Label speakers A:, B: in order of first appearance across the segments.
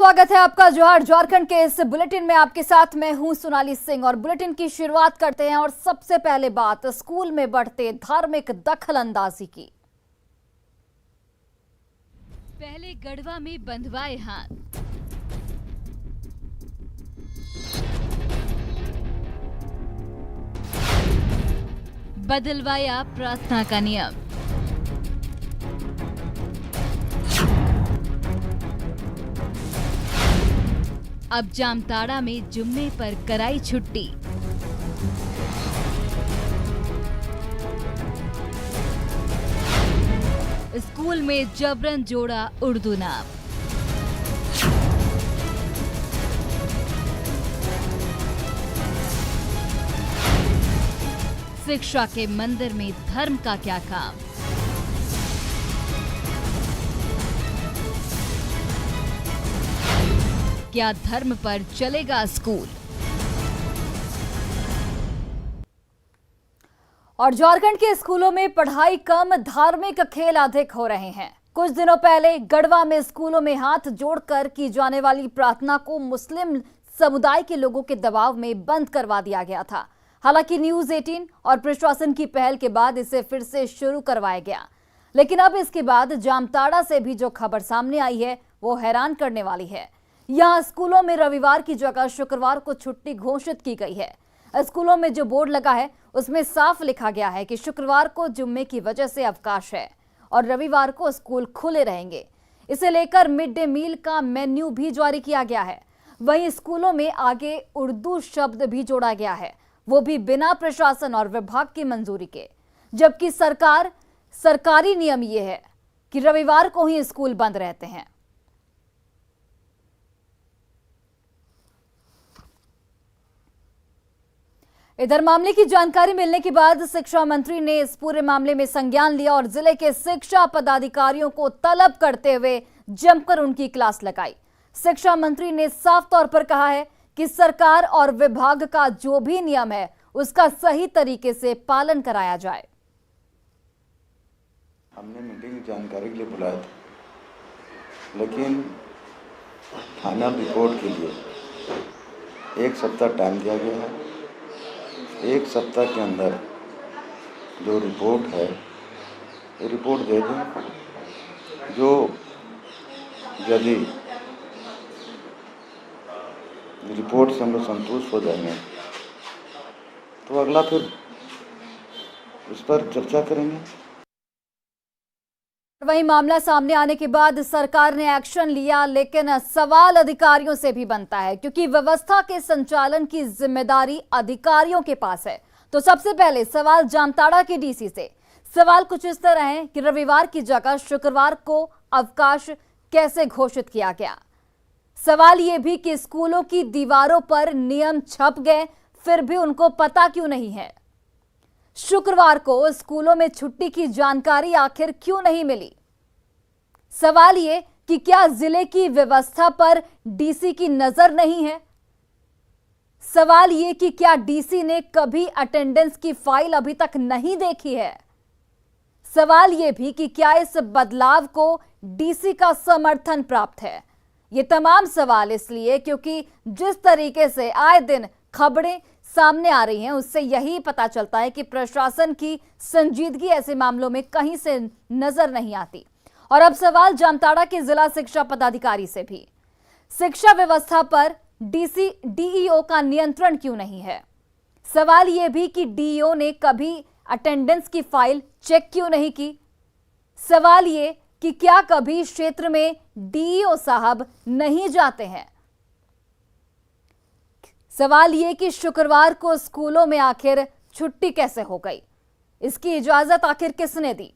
A: स्वागत है आपका जोहार झारखंड के इस बुलेटिन में। आपके साथ मैं हूं सोनाली सिंह और बुलेटिन की शुरुआत करते हैं। और सबसे पहले बात स्कूल में बढ़ते धार्मिक दखल अंदाजी की।
B: पहले गढ़वा में बंधवाए हाथ, बदलवाया प्रार्थना का नियम। अब जामताड़ा में जुम्मे पर कराई छुट्टी। स्कूल में जबरन जोड़ा उर्दू नाम। शिक्षा के मंदिर में धर्म का क्या काम। क्या धर्म पर चलेगा स्कूल।
A: और झारखंड के स्कूलों में पढ़ाई कम, धार्मिक खेल अधिक हो रहे हैं। कुछ दिनों पहले गढ़वा में स्कूलों में हाथ जोड़कर की जाने वाली प्रार्थना को मुस्लिम समुदाय के लोगों के दबाव में बंद करवा दिया गया था। हालांकि न्यूज 18 और प्रशासन की पहल के बाद इसे फिर से शुरू करवाया गया, लेकिन अब इसके बाद जामताड़ा से भी जो खबर सामने आई है वो हैरान करने वाली है। यहाँ स्कूलों में रविवार की जगह शुक्रवार को छुट्टी घोषित की गई है। स्कूलों में जो बोर्ड लगा है उसमें साफ लिखा गया है कि शुक्रवार को जुम्मे की वजह से अवकाश है और रविवार को स्कूल खुले रहेंगे। इसे लेकर मिड डे मील का मेन्यू भी जारी किया गया है। वहीं स्कूलों में आगे उर्दू शब्द भी जोड़ा गया है, वो भी बिना प्रशासन और विभाग की मंजूरी के। जबकि सरकारी नियम ये है कि रविवार को ही स्कूल बंद रहते हैं। इधर मामले की जानकारी मिलने के बाद शिक्षा मंत्री ने इस पूरे मामले में संज्ञान लिया और जिले के शिक्षा पदाधिकारियों को तलब करते हुए जमकर उनकी क्लास लगाई। शिक्षा मंत्री ने साफ तौर पर कहा है कि सरकार और विभाग का जो भी नियम है उसका सही तरीके से पालन कराया जाए।
C: हमने मीटिंग जानकारी के लिए बुलाया था, लेकिन फाइनल रिपोर्ट के लिए 1 सप्ताह टाइम दिया गया है। 1 सप्ताह के अंदर जो रिपोर्ट है ये रिपोर्ट दे दें। जो यदि रिपोर्ट से हम लोग संतुष्ट हो जाएंगे तो अगला फिर उस पर चर्चा करेंगे।
A: वहीं मामला सामने आने के बाद सरकार ने एक्शन लिया, लेकिन सवाल अधिकारियों से भी बनता है क्योंकि व्यवस्था के संचालन की जिम्मेदारी अधिकारियों के पास है। तो सबसे पहले सवाल जामताड़ा के डीसी से। सवाल कुछ इस तरह है कि रविवार की जगह शुक्रवार को अवकाश कैसे घोषित किया गया। सवाल यह भी कि स्कूलों की दीवारों पर नियम छप गए फिर भी उनको पता क्यों नहीं है। शुक्रवार को स्कूलों में छुट्टी की जानकारी आखिर क्यों नहीं मिली। सवाल ये कि क्या जिले की व्यवस्था पर डीसी की नजर नहीं है। सवाल ये कि क्या डीसी ने कभी अटेंडेंस की फाइल अभी तक नहीं देखी है। सवाल ये भी कि क्या इस बदलाव को डीसी का समर्थन प्राप्त है। ये तमाम सवाल इसलिए क्योंकि जिस तरीके से आए दिन खबरें सामने आ रही हैं उससे यही पता चलता है कि प्रशासन की संजीदगी ऐसे मामलों में कहीं से नजर नहीं आती। और अब सवाल जामताड़ा के जिला शिक्षा पदाधिकारी से भी। शिक्षा व्यवस्था पर डीईओ का नियंत्रण क्यों नहीं है। सवाल यह भी कि डीईओ ने कभी अटेंडेंस की फाइल चेक क्यों नहीं की। सवाल ये कि क्या कभी क्षेत्र में डीईओ साहब नहीं जाते हैं। सवाल ये कि शुक्रवार को स्कूलों में आखिर छुट्टी कैसे हो गई, इसकी इजाजत आखिर किसने दी।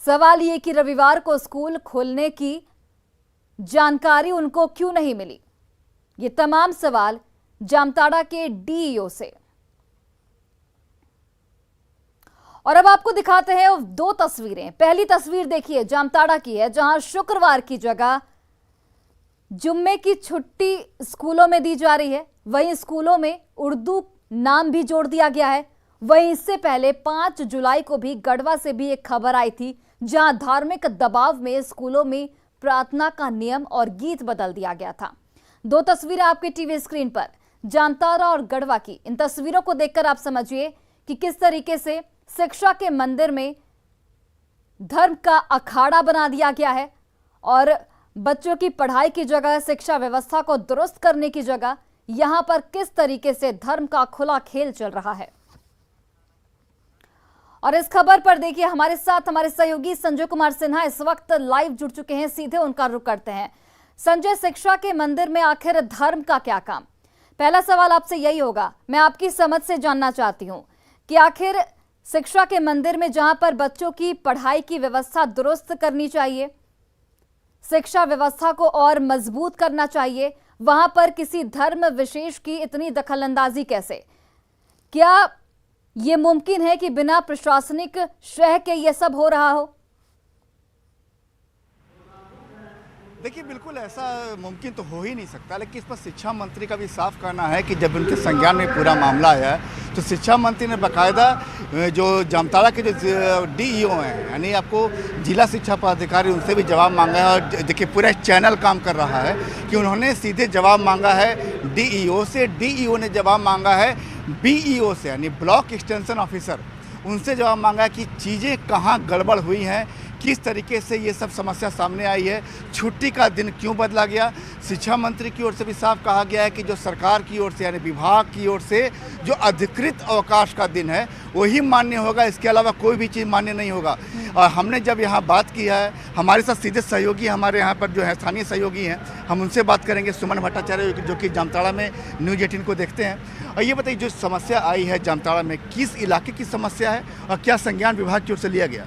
A: सवाल ये कि रविवार को स्कूल खोलने की जानकारी उनको क्यों नहीं मिली। ये तमाम सवाल जामताड़ा के डीईओ से। और अब आपको दिखाते हैं 2 तस्वीरें। पहली तस्वीर देखिए जामताड़ा की है, जहां शुक्रवार की जगह जुम्मे की छुट्टी स्कूलों में दी जा रही है। वहीं स्कूलों में उर्दू नाम भी जोड़ दिया गया है। वहीं इससे पहले 5 जुलाई को भी गढ़वा से भी एक खबर आई थी, जहां धार्मिक दबाव में स्कूलों में प्रार्थना का नियम और गीत बदल दिया गया था। दो तस्वीरें आपके टीवी स्क्रीन पर, जामताड़ा और गढ़वा की। इन तस्वीरों को देखकर आप समझिए कि किस तरीके से शिक्षा के मंदिर में धर्म का अखाड़ा बना दिया गया है और बच्चों की पढ़ाई की जगह, शिक्षा व्यवस्था को दुरुस्त करने की जगह यहां पर किस तरीके से धर्म का खुला खेल चल रहा है। और इस खबर पर देखिए हमारे साथ हमारे सहयोगी संजय कुमार सिन्हा इस वक्त लाइव जुड़ चुके हैं। सीधे उनका रुख करते हैं। संजय, शिक्षा के मंदिर में आखिर धर्म का क्या काम? पहला सवाल आपसे यही होगा, मैं आपकी समझ से जानना चाहती हूं कि आखिर शिक्षा के मंदिर में जहां पर बच्चों की पढ़ाई की व्यवस्था दुरुस्त करनी चाहिए, शिक्षा व्यवस्था को और मजबूत करना चाहिए, वहां पर किसी धर्म विशेष की इतनी दखलंदाजी कैसे? क्या ये मुमकिन है कि बिना प्रशासनिक शह के ये सब हो रहा हो?
D: देखिए, बिल्कुल ऐसा मुमकिन तो हो ही नहीं सकता, लेकिन इस पर शिक्षा मंत्री का भी साफ कहना है कि जब उनके संज्ञान में पूरा मामला आया है तो शिक्षा मंत्री ने बाकायदा जो जामताड़ा के जो डीईओ हैं, यानी आपको जिला शिक्षा पदाधिकारी, उनसे भी जवाब मांगा है। और देखिए पूरा चैनल काम कर रहा है कि उन्होंने सीधे जवाब मांगा है डीईओ से, डीईओ ने जवाब मांगा है बीईओ से, यानी ब्लॉक एक्सटेंशन ऑफिसर, उनसे जवाब मांगा है कि चीज़ें कहाँ गड़बड़ हुई हैं, किस तरीके से ये सब समस्या सामने आई है, छुट्टी का दिन क्यों बदला गया। शिक्षा मंत्री की ओर से भी साफ कहा गया है कि जो सरकार की ओर से, यानी विभाग की ओर से जो अधिकृत अवकाश का दिन है वही मान्य होगा, इसके अलावा कोई भी चीज़ मान्य नहीं होगा। और हमने जब यहाँ बात की है, हमारे साथ सीधे सहयोगी हमारे यहाँ पर जो है स्थानीय सहयोगी हैं, हम उनसे बात करेंगे। सुमन भट्टाचार्य जो कि जामताड़ा में न्यूज़ 18 को देखते हैं। और ये बताइए, जो समस्या आई है जामताड़ा में, किस इलाके की समस्या है और क्या संज्ञान विभाग की ओर से लिया गया?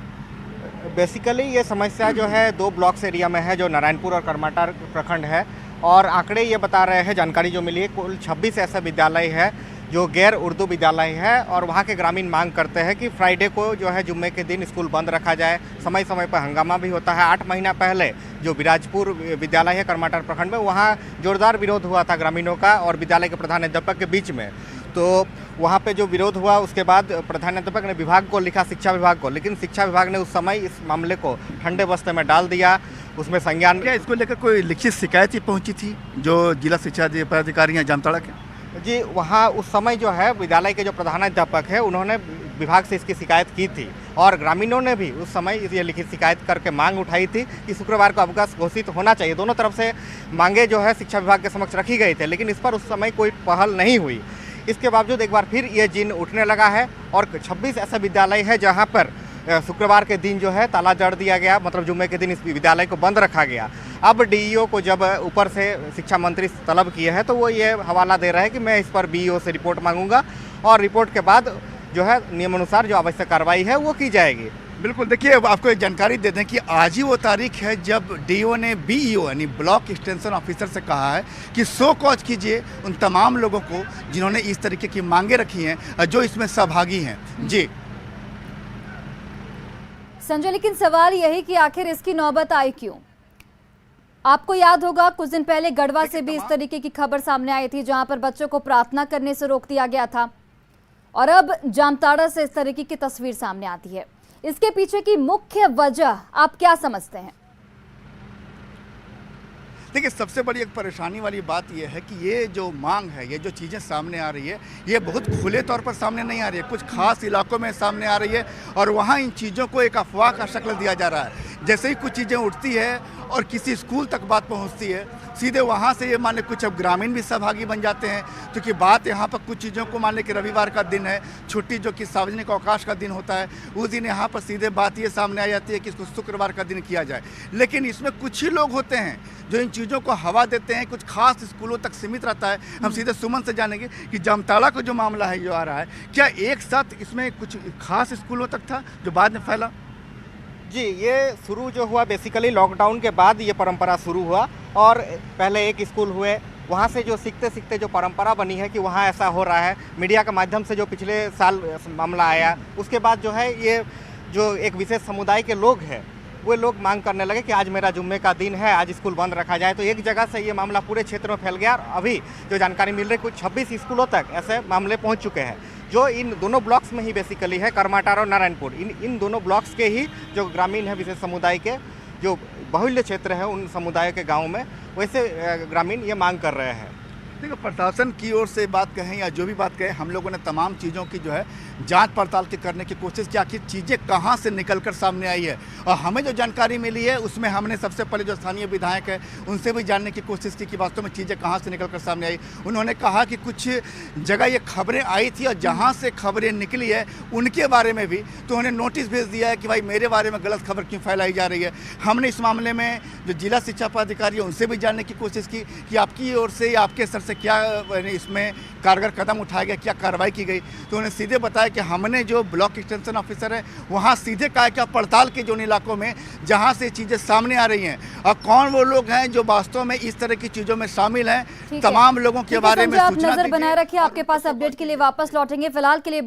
E: बेसिकली ये समस्या जो है 2 ब्लॉक्स एरिया में है, जो नारायणपुर और करमाटार प्रखंड है। और आंकड़े ये बता रहे हैं, जानकारी जो मिली है, कुल 26 ऐसा विद्यालय है जो गैर उर्दू विद्यालय है। और वहाँ के ग्रामीण मांग करते हैं कि फ्राइडे को जो है जुम्मे के दिन स्कूल बंद रखा जाए। समय समय पर हंगामा भी होता है। 8 महीना पहले जो विराजपुर विद्यालय है करमाटार प्रखंड में, वहाँ जोरदार विरोध हुआ था ग्रामीणों का और विद्यालय के प्रधानाध्यापक के बीच में। तो वहाँ पे जो विरोध हुआ, उसके बाद प्रधानाध्यापक ने विभाग को लिखा, शिक्षा विभाग को, लेकिन शिक्षा विभाग ने उस समय इस मामले को ठंडे बस्ते में डाल दिया। उसमें संज्ञान,
D: क्या इसको लेकर कोई लिखित शिकायत ही पहुंची थी जो जिला शिक्षा पदाधिकारी हैं जामताड़ा के?
E: जी, वहाँ उस समय जो है विद्यालय के जो प्रधानाध्यापक है उन्होंने विभाग से इसकी शिकायत की थी और ग्रामीणों ने भी उस समय ये लिखित शिकायत करके मांग उठाई थी कि शुक्रवार को अवकाश घोषित होना चाहिए। दोनों तरफ से मांगे जो है शिक्षा विभाग के समक्ष रखी गई थे, लेकिन इस पर उस समय कोई पहल नहीं हुई। इसके बावजूद एक बार फिर ये जिन उठने लगा है और 26 ऐसा विद्यालय है जहाँ पर शुक्रवार के दिन जो है ताला जड़ दिया गया, मतलब जुम्मे के दिन इस विद्यालय को बंद रखा गया। अब डीईओ को जब ऊपर से शिक्षा मंत्री तलब किए हैं तो वो ये हवाला दे रहे हैं कि मैं इस पर बीईओ से रिपोर्ट मांगूंगा और रिपोर्ट के बाद जो है नियमानुसार जो आवश्यक कार्रवाई है वो की जाएगी।
D: बिल्कुल, देखिए अब आपको एक जानकारी दे दें कि आज ही वो तारीख है जब डीईओ ने बीईओ यानी ब्लॉक एक्सटेंशन ऑफिसर से कहा है कि शो कॉज कीजिए उन तमाम लोगों को जिन्होंने इस तरीके की मांगे रखी हैं, जो इसमें सहभागी हैं। जी
A: संजय, लेकिन सवाल यही कि आखिर इसकी नौबत आई क्यों? आपको याद होगा कुछ दिन पहले गढ़वा से भी इस तरीके की खबर सामने आई थी, जहां पर बच्चों को प्रार्थना करने से रोक दिया गया था। और अब जामताड़ा से इस तरीके की तस्वीर सामने आती है। इसके पीछे की मुख्य वजह आप क्या समझते हैं?
D: देखिए, सबसे बड़ी एक परेशानी वाली बात यह है कि ये जो मांग है, ये जो चीज़ें सामने आ रही है, ये बहुत खुले तौर पर सामने नहीं आ रही है, कुछ खास इलाकों में सामने आ रही है और वहाँ इन चीज़ों को एक अफवाह का शक्ल दिया जा रहा है। जैसे ही कुछ चीज़ें उठती है और किसी स्कूल तक बात पहुंचती है, सीधे वहाँ से ये माने कुछ अब ग्रामीण भी सहभागी बन जाते हैं, क्योंकि बात यहाँ पर कुछ चीज़ों को माने कि रविवार का दिन है, छुट्टी जो कि सार्वजनिक अवकाश का दिन होता है, उस दिन यहाँ पर सीधे बात ये सामने आ जाती है कि इसको शुक्रवार का दिन किया जाए। लेकिन इसमें कुछ ही लोग होते हैं जो इन चीज़ों को हवा देते हैं, कुछ खास स्कूलों तक सीमित रहता है। हम सीधे सुमन से जानेंगे कि जामताड़ा का जो मामला है जो आ रहा है, क्या एक साथ इसमें कुछ खास स्कूलों तक था जो बाद में फैला?
E: जी, ये शुरू जो हुआ बेसिकली लॉकडाउन के बाद ये परंपरा शुरू हुआ और पहले एक स्कूल हुए, वहाँ से जो सीखते सीखते जो परंपरा बनी है कि वहाँ ऐसा हो रहा है, मीडिया के माध्यम से जो पिछले साल मामला आया, उसके बाद जो है ये जो एक विशेष समुदाय के लोग हैं वो लोग मांग करने लगे कि आज मेरा जुम्मे का दिन है, आज स्कूल बंद रखा जाए। तो एक जगह से ये मामला पूरे क्षेत्र में फैल गया और अभी जो जानकारी मिल रही है कुछ 26 स्कूलों तक ऐसे मामले पहुँच चुके हैं, जो इन दोनों ब्लॉक्स में ही बेसिकली है, करमाटार और नारायणपुर। इन दोनों ब्लॉक्स के ही जो ग्रामीण है विशेष समुदाय के, जो बाहुल्य क्षेत्र है उन समुदाय के गाँव में, वैसे ग्रामीण ये मांग कर रहे हैं।
D: देखो, प्रशासन की ओर से बात कहें या जो भी बात कहें, हम लोगों ने तमाम चीज़ों की जो है जांच पड़ताल की करने की कोशिश की, आखिर चीज़ें कहां से निकलकर सामने आई है। और हमें जो जानकारी मिली है उसमें हमने सबसे पहले जो स्थानीय विधायक है उनसे भी जानने की कोशिश की कि वास्तव में चीज़ें कहां से निकलकर सामने आई। उन्होंने कहा कि कुछ जगह ये खबरें आई थी और जहाँ से खबरें निकली है उनके बारे में भी तो उन्हें नोटिस भेज दिया है कि भाई मेरे बारे में गलत खबर क्यों फैलाई जा रही है। हमने इस मामले में जो जिला शिक्षा पदाधिकारी है उनसे भी जानने की कोशिश की कि आपकी ओर से या आपके स्तर से क्या इसमें कारगर कदम उठाया गया, क्या कार्रवाई की गई। तो उन्होंने सीधे बताया कि हमने जो ब्लॉक एक्सटेंशन ऑफिसर है वहाँ सीधे कहा कि आप पड़ताल के जो इलाकों में जहाँ से चीज़ें सामने आ रही हैं और कौन वो लोग हैं जो वास्तव में इस तरह की चीज़ों में शामिल हैं, तमाम लोगों के बारे में
A: आप
D: सूचना
A: नजर
D: दीजिए।
A: बनाए रखिए, आपके पास अपडेट के लिए वापस लौटेंगे। फिलहाल के लिए